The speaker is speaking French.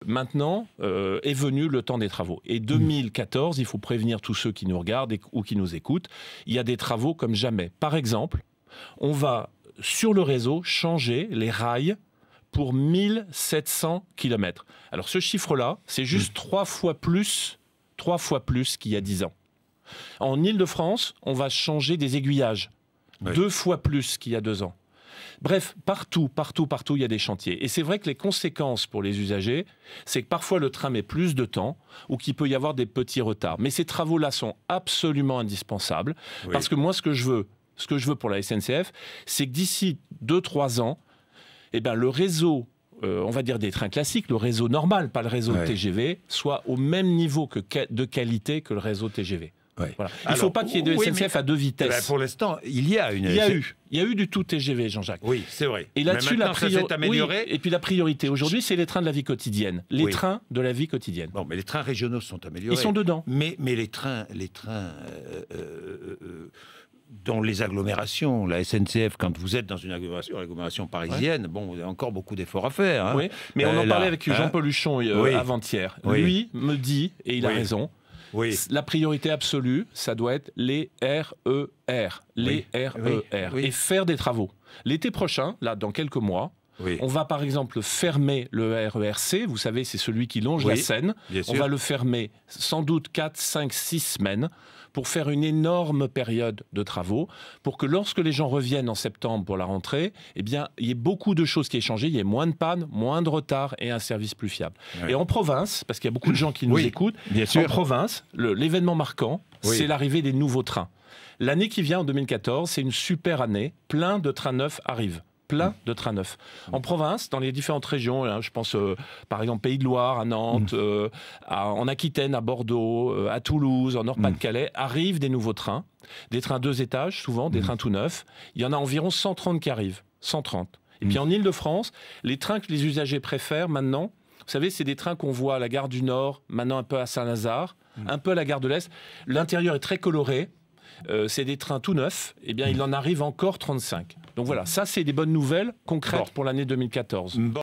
maintenant est venu le temps des travaux. Et 2014, il faut prévenir tous ceux qui nous regardent ou qui nous écoutent, il y a des travaux comme jamais. Par exemple, on va, sur le réseau, changer les rails pour 1700 km. Alors ce chiffre-là, c'est juste 3 fois plus qu'il y a 10 ans. En Île-de-France, on va changer des aiguillages, 2 fois plus qu'il y a 2 ans. Bref, partout, il y a des chantiers. Et c'est vrai que les conséquences pour les usagers, c'est que parfois le train met plus de temps ou qu'il peut y avoir des petits retards. Mais ces travaux-là sont absolument indispensables parce que moi, ce que je veux pour la SNCF, c'est que d'ici 2-3 ans, eh ben, le réseau, on va dire des trains classiques, le réseau normal, pas le réseau TGV, soit au même niveau de qualité que le réseau TGV. Voilà. Il ne faut pas qu'il y ait de SNCF à 2 vitesses. Ben pour l'instant, il y a eu du tout TGV, Jean-Jacques. Oui, c'est vrai. Et là-dessus, ça s'est amélioré. Et puis la priorité aujourd'hui, c'est les trains de la vie quotidienne. Les trains de la vie quotidienne. Bon, mais les trains régionaux sont améliorés. Ils sont dedans. Mais les trains dans les agglomérations, la SNCF, quand vous êtes dans une agglomération parisienne, bon, il y a encore beaucoup d'efforts à faire. Hein. Oui, mais on en parlait avec Jean-Paul Huchon avant-hier. Lui me dit, et il a raison, la priorité absolue, ça doit être les RER. Les RER. Et faire des travaux. L'été prochain, là, dans quelques mois, on va par exemple fermer le RER-C, vous savez, c'est celui qui longe la Seine. On va le fermer sans doute 4, 5, 6 semaines pour faire une énorme période de travaux, pour que lorsque les gens reviennent en septembre pour la rentrée, eh bien, il y ait beaucoup de choses qui aient changé, il y ait moins de pannes, moins de retard et un service plus fiable. Et en province, parce qu'il y a beaucoup de gens qui nous écoutent, en province, l'événement marquant, c'est l'arrivée des nouveaux trains. L'année qui vient, en 2014, c'est une super année, plein de trains neufs arrivent. Plein de trains neufs. En province, dans les différentes régions, hein, je pense par exemple Pays de Loire, à Nantes, en Aquitaine, à Bordeaux, à Toulouse, en Nord-Pas-de-Calais, arrivent des nouveaux trains. Des trains 2 étages, souvent, des trains tout neufs. Il y en a environ 130 qui arrivent. 130. Et puis en Île-de-France, les trains que les usagers préfèrent maintenant, vous savez, c'est des trains qu'on voit à la gare du Nord, maintenant un peu à Saint-Lazare, un peu à la gare de l'Est. L'intérieur est très coloré. C'est des trains tout neufs, eh bien il en arrive encore 35. Donc voilà, ça c'est des bonnes nouvelles concrètes pour l'année 2014.